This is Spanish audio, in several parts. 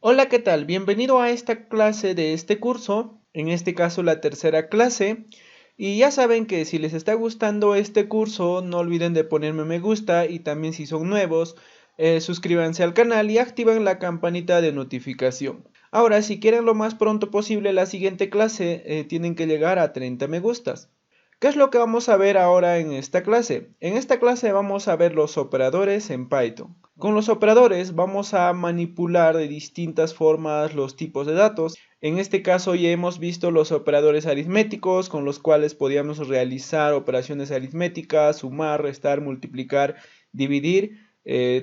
Hola, ¿qué tal? Bienvenido a esta clase de este curso, en este caso la tercera clase. Y ya saben que si les está gustando este curso, no olviden de ponerme me gusta y también si son nuevos, suscríbanse al canal y activen la campanita de notificación. Ahora, si quieren lo más pronto posible la siguiente clase, tienen que llegar a 30 me gustas. ¿Qué es lo que vamos a ver ahora en esta clase? En esta clase vamos a ver los operadores en Python. Con los operadores vamos a manipular de distintas formas los tipos de datos. En este caso ya hemos visto los operadores aritméticos con los cuales podíamos realizar operaciones aritméticas, sumar, restar, multiplicar, dividir.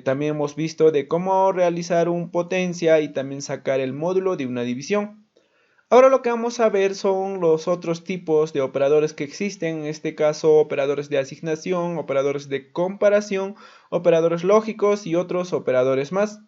También hemos visto de cómo realizar un potencia y también sacar el módulo de una división. Ahora lo que vamos a ver son los otros tipos de operadores que existen, en este caso operadores de asignación, operadores de comparación, operadores lógicos y otros operadores más.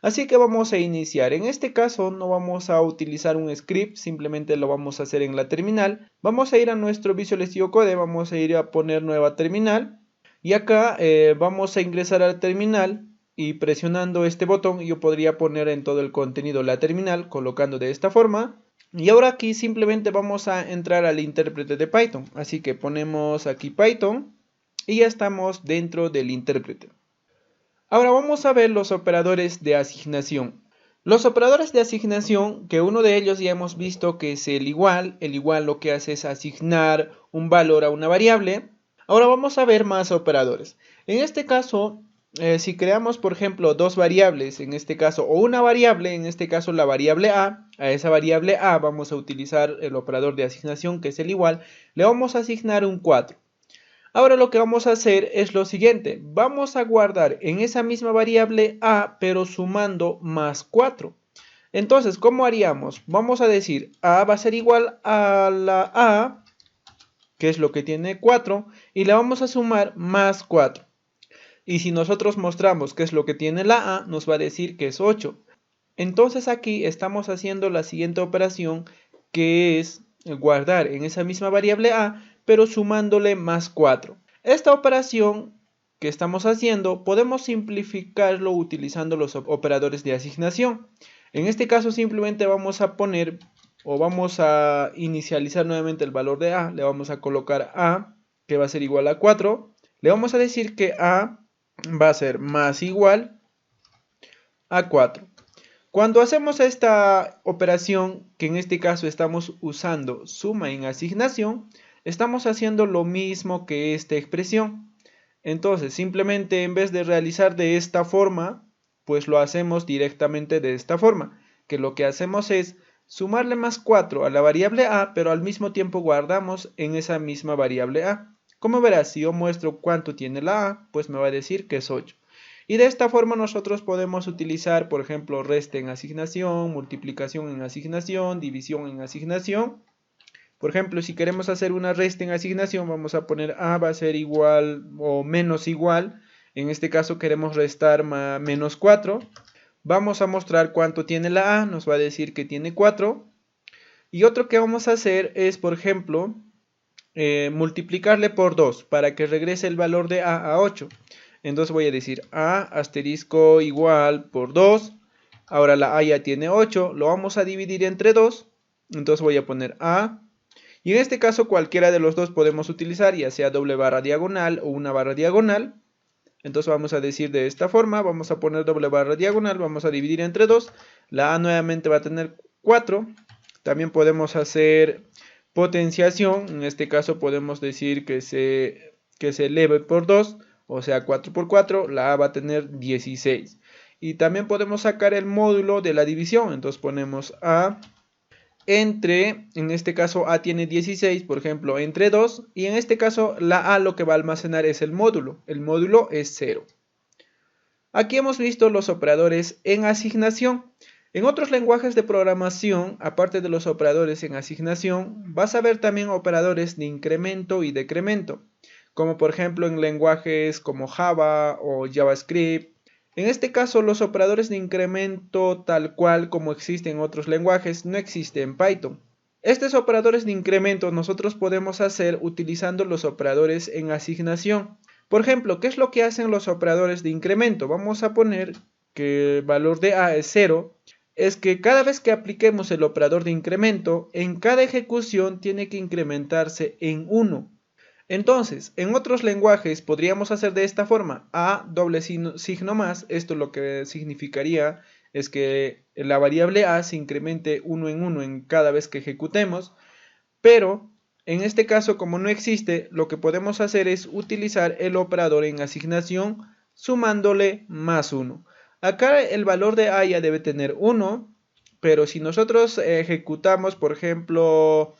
Así que vamos a iniciar. En este caso no vamos a utilizar un script, simplemente lo vamos a hacer en la terminal. Vamos a ir a nuestro Visual Studio Code, vamos a ir a poner nueva terminal y acá vamos a ingresar al terminal. Y presionando este botón yo podría poner en todo el contenido la terminal colocando de esta forma. Y ahora aquí simplemente vamos a entrar al intérprete de Python. Así que ponemos aquí Python y ya estamos dentro del intérprete. Ahora vamos a ver los operadores de asignación. Los operadores de asignación, que uno de ellos ya hemos visto que es el igual lo que hace es asignar un valor a una variable. Ahora vamos a ver más operadores. En este caso, si creamos por ejemplo dos variables, en este caso, o una variable, en este caso la variable a esa variable a vamos a utilizar el operador de asignación que es el igual, le vamos a asignar un 4. Ahora lo que vamos a hacer es lo siguiente, vamos a guardar en esa misma variable a, pero sumando más 4. Entonces, ¿cómo haríamos? Vamos a decir a va a ser igual a la a, que es lo que tiene 4, y le vamos a sumar más 4. Y si nosotros mostramos qué es lo que tiene la a, nos va a decir que es 8. Entonces aquí estamos haciendo la siguiente operación, que es guardar en esa misma variable a, pero sumándole más 4. Esta operación que estamos haciendo podemos simplificarlo utilizando los operadores de asignación. En este caso simplemente vamos a poner o vamos a inicializar nuevamente el valor de a, le vamos a colocar a, que va a ser igual a 4, le vamos a decir que a va a ser más igual a 4. Cuando hacemos esta operación, que en este caso estamos usando suma en asignación, estamos haciendo lo mismo que esta expresión. Entonces, simplemente en vez de realizar de esta forma, pues lo hacemos directamente de esta forma, que lo que hacemos es sumarle más 4 a la variable a, pero al mismo tiempo guardamos en esa misma variable a. Como verás, si yo muestro cuánto tiene la a, pues me va a decir que es 8. Y de esta forma nosotros podemos utilizar, por ejemplo, resta en asignación, multiplicación en asignación, división en asignación. Por ejemplo, si queremos hacer una resta en asignación, vamos a poner a va a ser igual o menos igual. En este caso queremos restar menos 4. Vamos a mostrar cuánto tiene la a, nos va a decir que tiene 4. Y otro que vamos a hacer es, por ejemplo, multiplicarle por 2 para que regrese el valor de a 8. Entonces voy a decir a asterisco igual por 2. Ahora la a ya tiene 8. Lo vamos a dividir entre 2. Entonces voy a poner a. Y en este caso cualquiera de los dos podemos utilizar, ya sea doble barra diagonal o una barra diagonal. Entonces vamos a decir de esta forma. Vamos a poner doble barra diagonal. Vamos a dividir entre 2. La a nuevamente va a tener 4. También podemos hacer potenciación. En este caso podemos decir que se eleve por 2. O sea, 4 por 4, la a va a tener 16. Y también podemos sacar el módulo de la división. Entonces ponemos a entre, en este caso a tiene 16, por ejemplo, entre 2. Y en este caso la a lo que va a almacenar es el módulo. El módulo es 0. Aquí hemos visto los operadores en asignación. En otros lenguajes de programación, aparte de los operadores en asignación, vas a ver también operadores de incremento y decremento, como por ejemplo en lenguajes como Java o JavaScript. En este caso, los operadores de incremento tal cual como existen en otros lenguajes no existen en Python. Estos operadores de incremento nosotros podemos hacer utilizando los operadores en asignación. Por ejemplo, ¿qué es lo que hacen los operadores de incremento? Vamos a poner que el valor de A es 0. Es que cada vez que apliquemos el operador de incremento, en cada ejecución tiene que incrementarse en 1. Entonces, en otros lenguajes podríamos hacer de esta forma: A doble signo más. Esto lo que significaría es que la variable A se incremente 1 en 1 en cada vez que ejecutemos, pero en este caso, como no existe, lo que podemos hacer es utilizar el operador en asignación sumándole más 1. Acá el valor de A ya debe tener 1, pero si nosotros ejecutamos, por ejemplo,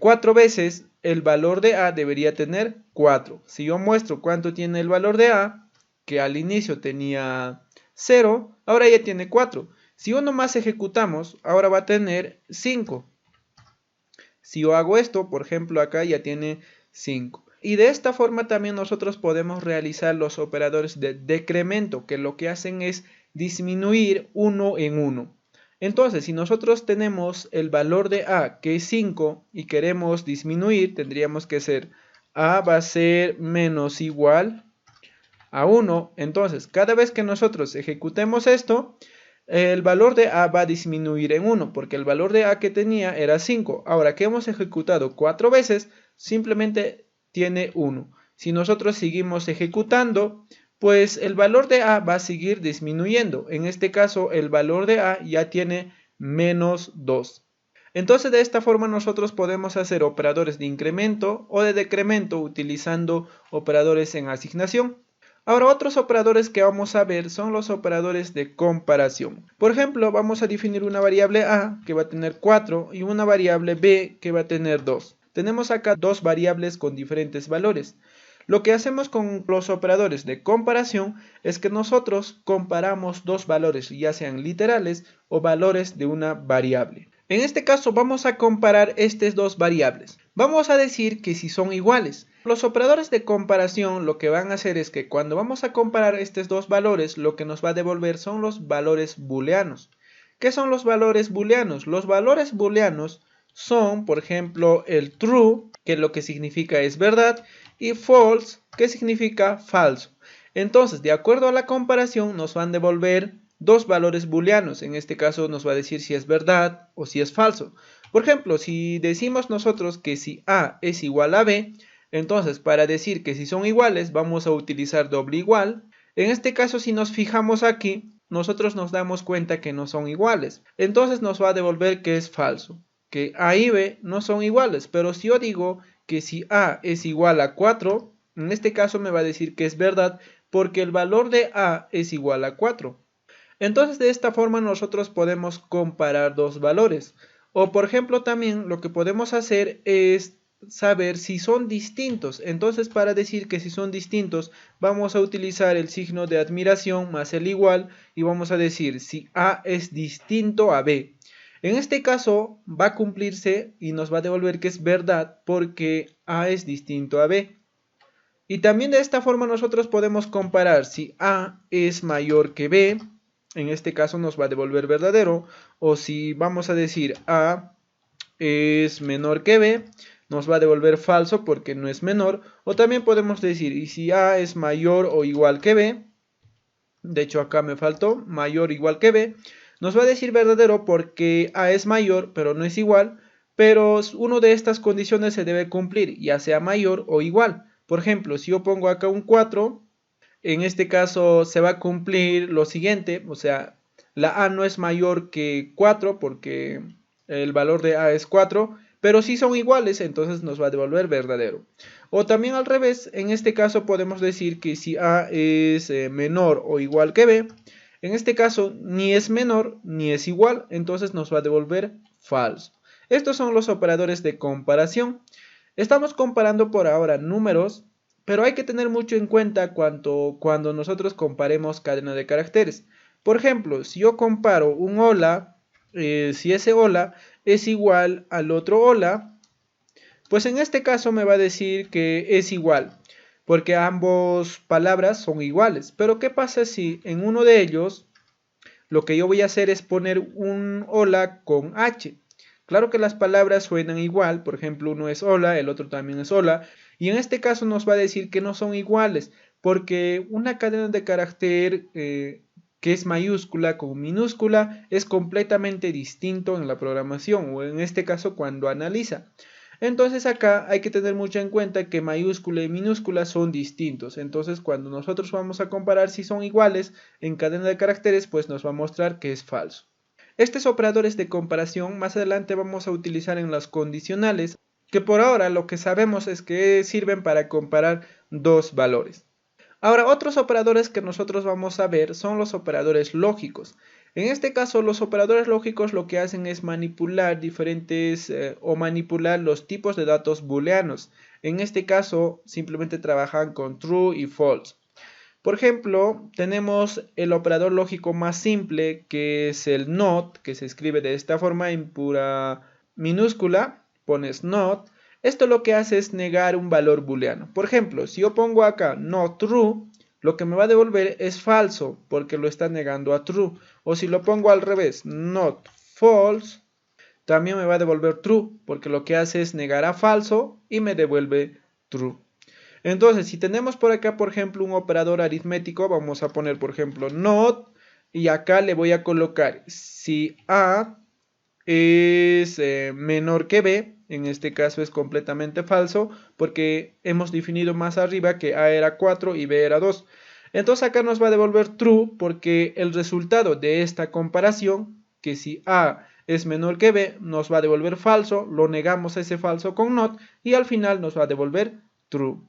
4 veces, el valor de A debería tener 4. Si yo muestro cuánto tiene el valor de A, que al inicio tenía 0, ahora ya tiene 4. Si uno más ejecutamos, ahora va a tener 5. Si yo hago esto, por ejemplo, acá ya tiene 5. Y de esta forma también nosotros podemos realizar los operadores de decremento, que lo que hacen es disminuir 1 en 1. Entonces, si nosotros tenemos el valor de A, que es 5, y queremos disminuir, tendríamos que ser A va a ser menos igual a 1. Entonces, cada vez que nosotros ejecutemos esto, el valor de A va a disminuir en 1, porque el valor de A que tenía era 5. Ahora que hemos ejecutado 4 veces, simplemente tiene 1. Si nosotros seguimos ejecutando, pues el valor de A va a seguir disminuyendo. En este caso, el valor de A ya tiene menos 2. Entonces, de esta forma nosotros podemos hacer operadores de incremento o de decremento utilizando operadores en asignación. Ahora, otros operadores que vamos a ver son los operadores de comparación. Por ejemplo, vamos a definir una variable A que va a tener 4 y una variable B que va a tener 2. Tenemos acá dos variables con diferentes valores. Lo que hacemos con los operadores de comparación es que nosotros comparamos dos valores, ya sean literales o valores de una variable. En este caso vamos a comparar estas dos variables. Vamos a decir que si son iguales. Los operadores de comparación lo que van a hacer es que cuando vamos a comparar estos dos valores, lo que nos va a devolver son los valores booleanos. ¿Qué son los valores booleanos? Los valores booleanos son, por ejemplo, el true, que lo que significa es verdad, y false, que significa falso. Entonces, de acuerdo a la comparación, nos van a devolver dos valores booleanos. En este caso nos va a decir si es verdad o si es falso. Por ejemplo, si decimos nosotros que si A es igual a B, entonces para decir que si son iguales vamos a utilizar doble igual. En este caso, si nos fijamos aquí, nosotros nos damos cuenta que no son iguales. Entonces nos va a devolver que es falso, que A y B no son iguales. Pero si yo digo que si A es igual a 4, en este caso me va a decir que es verdad porque el valor de A es igual a 4. Entonces, de esta forma nosotros podemos comparar dos valores. O por ejemplo, también lo que podemos hacer es saber si son distintos. Entonces, para decir que si son distintos, vamos a utilizar el signo de admiración más el igual y vamos a decir si A es distinto a B. En este caso va a cumplirse y nos va a devolver que es verdad porque A es distinto a B. Y también de esta forma nosotros podemos comparar si A es mayor que B. En este caso nos va a devolver verdadero. O si vamos a decir A es menor que B, nos va a devolver falso porque no es menor. O también podemos decir, y si A es mayor o igual que B, de hecho acá me faltó, mayor o igual que B, nos va a decir verdadero porque A es mayor pero no es igual. Pero una de estas condiciones se debe cumplir, ya sea mayor o igual. Por ejemplo, si yo pongo acá un 4, en este caso se va a cumplir lo siguiente, o sea, la A no es mayor que 4 porque el valor de A es 4, pero si son iguales, entonces nos va a devolver verdadero. O también al revés, en este caso podemos decir que si A es menor o igual que B, en este caso ni es menor ni es igual, entonces nos va a devolver falso. Estos son los operadores de comparación. Estamos comparando por ahora números, pero hay que tener mucho en cuenta cuando nosotros comparemos cadena de caracteres. Por ejemplo, si yo comparo un hola, si ese hola es igual al otro hola, pues en este caso me va a decir que es igual, porque ambas palabras son iguales. Pero ¿qué pasa si en uno de ellos lo que yo voy a hacer es poner un hola con H? Claro que las palabras suenan igual, por ejemplo, uno es hola, el otro también es hola, y en este caso nos va a decir que no son iguales. porque una cadena de carácter que es mayúscula con minúscula es completamente distinto en la programación, o en este caso cuando analiza. Entonces acá hay que tener mucho en cuenta que mayúscula y minúscula son distintos. Entonces cuando nosotros vamos a comparar si son iguales en cadena de caracteres, pues nos va a mostrar que es falso. Estos operadores de comparación más adelante vamos a utilizar en los condicionales, que por ahora lo que sabemos es que sirven para comparar dos valores. Ahora, otros operadores que nosotros vamos a ver son los operadores lógicos. En este caso, los operadores lógicos lo que hacen es manipular diferentes o manipular los tipos de datos booleanos. En este caso, simplemente trabajan con true y false. Por ejemplo, tenemos el operador lógico más simple, que es el NOT, que se escribe de esta forma en pura minúscula, pones NOT. Esto lo que hace es negar un valor booleano. Por ejemplo, si yo pongo acá not true, lo que me va a devolver es falso, porque lo está negando a true. O si lo pongo al revés, not false, también me va a devolver true, porque lo que hace es negar a falso y me devuelve true. Entonces, si tenemos por acá, por ejemplo, un operador aritmético, vamos a poner, por ejemplo, not, y acá le voy a colocar si A es menor que B, en este caso es completamente falso, porque hemos definido más arriba que A era 4 y B era 2. Entonces acá nos va a devolver true, porque el resultado de esta comparación, que si A es menor que B, nos va a devolver falso, lo negamos a ese falso con not, y al final nos va a devolver true.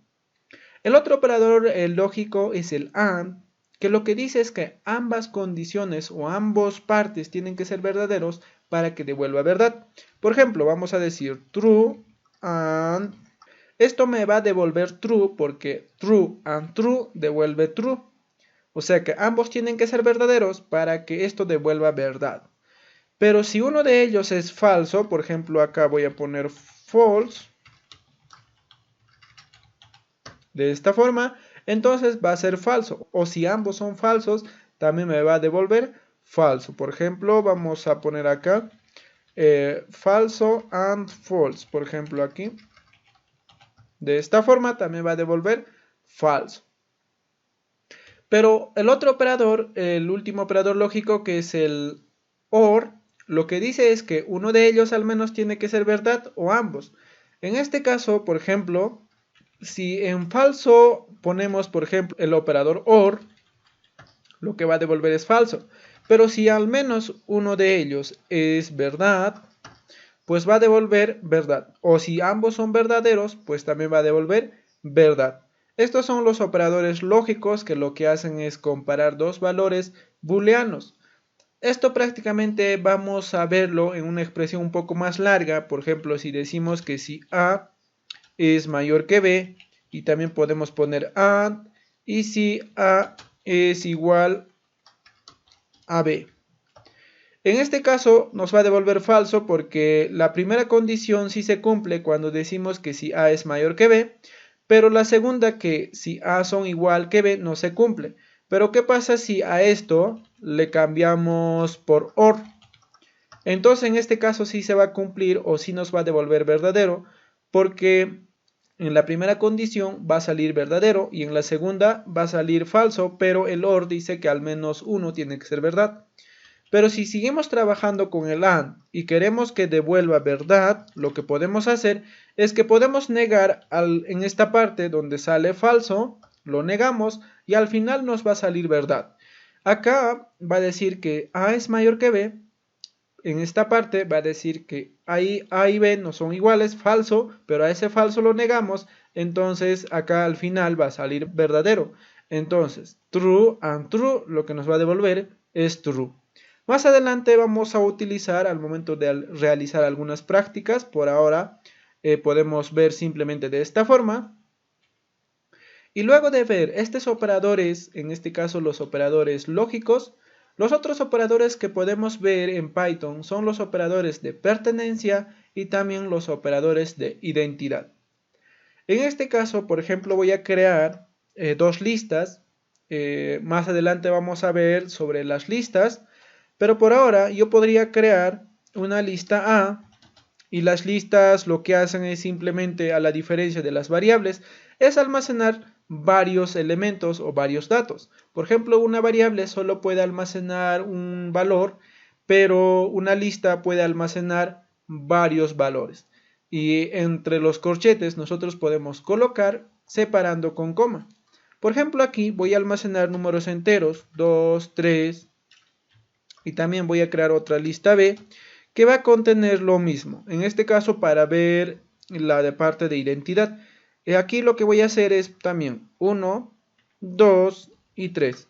El otro operador lógico es el AND, que lo que dice es que ambas condiciones o ambas partes tienen que ser verdaderos para que devuelva verdad. Por ejemplo, vamos a decir true and, esto me va a devolver true porque true and true devuelve true. O sea que ambos tienen que ser verdaderos para que esto devuelva verdad. Pero si uno de ellos es falso, por ejemplo acá voy a poner false, de esta forma, entonces va a ser falso. O si ambos son falsos, también me va a devolver falso. Por ejemplo, vamos a poner acá falso and false. Por ejemplo, aquí. De esta forma también va a devolver falso. Pero el otro operador, el último operador lógico, que es el OR, lo que dice es que uno de ellos al menos tiene que ser verdad o ambos. En este caso, por ejemplo, si en falso ponemos, por ejemplo, el operador OR, lo que va a devolver es falso. Pero si al menos uno de ellos es verdad, pues va a devolver verdad. O si ambos son verdaderos, pues también va a devolver verdad. Estos son los operadores lógicos que lo que hacen es comparar dos valores booleanos. Esto prácticamente vamos a verlo en una expresión un poco más larga. Por ejemplo, si decimos que si A es mayor que B, y también podemos poner AND, y si A es igual a B. En este caso nos va a devolver falso porque la primera condición sí se cumple cuando decimos que si A es mayor que B, pero la segunda, que si A son igual que B, no se cumple. Pero ¿qué pasa si a esto le cambiamos por OR? Entonces en este caso sí se va a cumplir o sí nos va a devolver verdadero, porque en la primera condición va a salir verdadero y en la segunda va a salir falso, pero el OR dice que al menos uno tiene que ser verdad. Pero si seguimos trabajando con el AND y queremos que devuelva verdad, lo que podemos hacer es que podemos negar en esta parte donde sale falso, lo negamos y al final nos va a salir verdad. Acá va a decir que A es mayor que B. En esta parte va a decir que A y B no son iguales, falso, pero a ese falso lo negamos, entonces acá al final va a salir verdadero. Entonces, true and true, lo que nos va a devolver es true. Más adelante vamos a utilizar al momento de realizar algunas prácticas, por ahora podemos ver simplemente de esta forma. Y luego de ver estos operadores, en este caso los operadores lógicos, los otros operadores que podemos ver en Python son los operadores de pertenencia y también los operadores de identidad. En este caso, por ejemplo, voy a crear dos listas. Más adelante vamos a ver sobre las listas, pero por ahora yo podría crear una lista A y las listas lo que hacen es simplemente, a la diferencia de las variables, es almacenar varios elementos o varios datos. Por ejemplo, una variable solo puede almacenar un valor, pero una lista puede almacenar varios valores. Y entre los corchetes nosotros podemos colocar separando con coma. Por ejemplo, aquí voy a almacenar números enteros, 2, 3, y también voy a crear otra lista B que va a contener lo mismo. En este caso, para ver la de parte de identidad. Aquí lo que voy a hacer es también 1, 2 y 3.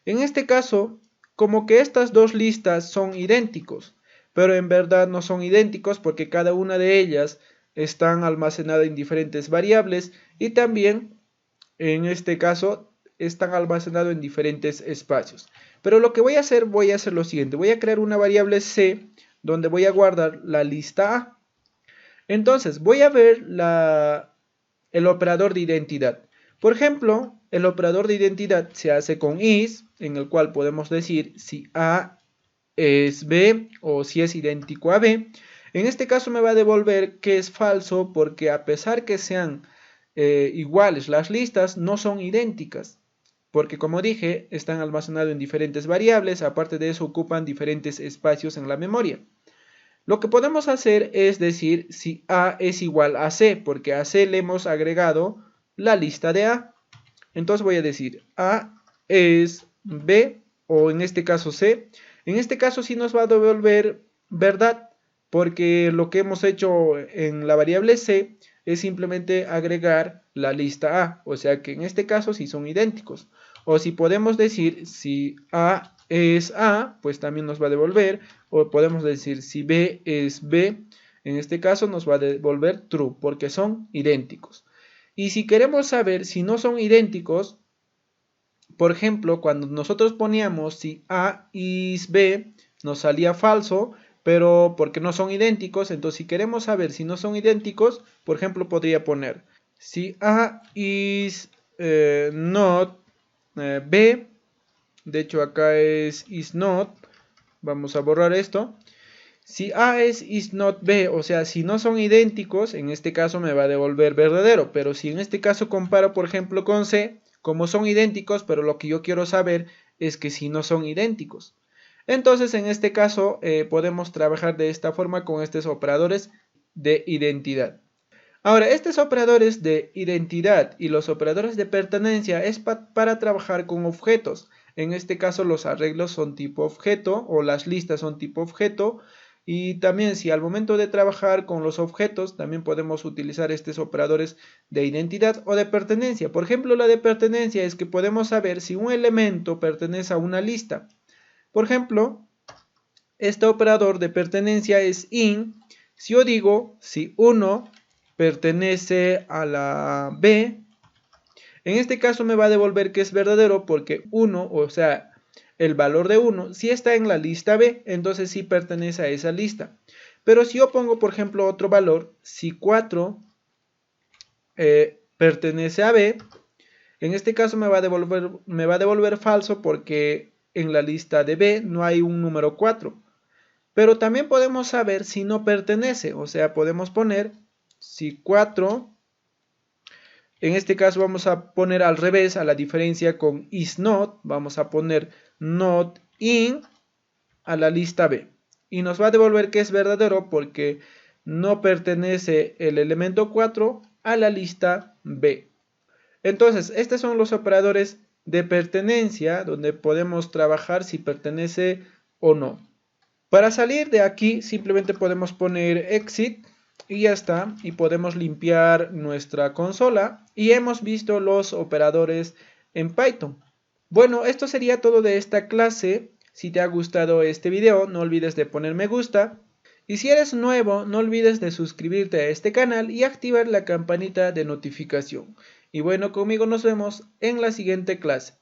En este caso, como que estas dos listas son idénticos, pero en verdad no son idénticos porque cada una de ellas están almacenadas en diferentes variables y también en este caso están almacenados en diferentes espacios. Pero lo que voy a hacer lo siguiente, voy a crear una variable C donde voy a guardar la lista A. Entonces voy a ver el operador de identidad. Por ejemplo, el operador de identidad se hace con is, en el cual podemos decir si A es B o si es idéntico a B. En este caso me va a devolver que es falso porque a pesar que sean iguales las listas, no son idénticas. Porque como dije, están almacenados en diferentes variables, aparte de eso ocupan diferentes espacios en la memoria. Lo que podemos hacer es decir si A es igual a C, porque a C le hemos agregado la lista de A. Entonces voy a decir A es B, o en este caso C. En este caso sí nos va a devolver verdad, porque lo que hemos hecho en la variable C es simplemente agregar la lista A, o sea que en este caso sí son idénticos. O si podemos decir si A es A, pues también nos va a devolver, o podemos decir si B es B, en este caso nos va a devolver true, porque son idénticos. Y si queremos saber si no son idénticos, por ejemplo, cuando nosotros poníamos si A is B, nos salía falso, pero porque no son idénticos. Entonces si queremos saber si no son idénticos, por ejemplo podría poner si A is not B, de hecho acá es is not, vamos a borrar esto. Si A es is not B, o sea, si no son idénticos, en este caso me va a devolver verdadero, pero si en este caso comparo por ejemplo con C, como son idénticos, pero lo que yo quiero saber es que si no son idénticos. Entonces en este caso podemos trabajar de esta forma con estos operadores de identidad. Ahora, estos operadores de identidad y los operadores de pertenencia es para trabajar con objetos. En este caso los arreglos son tipo objeto o las listas son tipo objeto. Y también si al momento de trabajar con los objetos también podemos utilizar estos operadores de identidad o de pertenencia. Por ejemplo, la de pertenencia es que podemos saber si un elemento pertenece a una lista. Por ejemplo, este operador de pertenencia es in. Si yo digo si 1 pertenece a la B, en este caso me va a devolver que es verdadero porque 1, o sea, el valor de 1, si está en la lista B, entonces sí pertenece a esa lista. Pero si yo pongo, por ejemplo, otro valor, si 4 pertenece a B, en este caso me va a devolver falso porque en la lista de B no hay un número 4. Pero también podemos saber si no pertenece, o sea, podemos poner si 4, en este caso vamos a poner al revés a la diferencia con is not, vamos a poner not in a la lista B. Y nos va a devolver que es verdadero porque no pertenece el elemento 4 a la lista B. Entonces, estos son los operadores de pertenencia donde podemos trabajar si pertenece o no. Para salir de aquí simplemente podemos poner exit y ya está, y podemos limpiar nuestra consola y hemos visto los operadores en Python. Bueno, esto sería todo de esta clase. Si te ha gustado este video, no olvides de poner me gusta. Y si eres nuevo, no olvides de suscribirte a este canal y activar la campanita de notificación. Y bueno, conmigo nos vemos en la siguiente clase.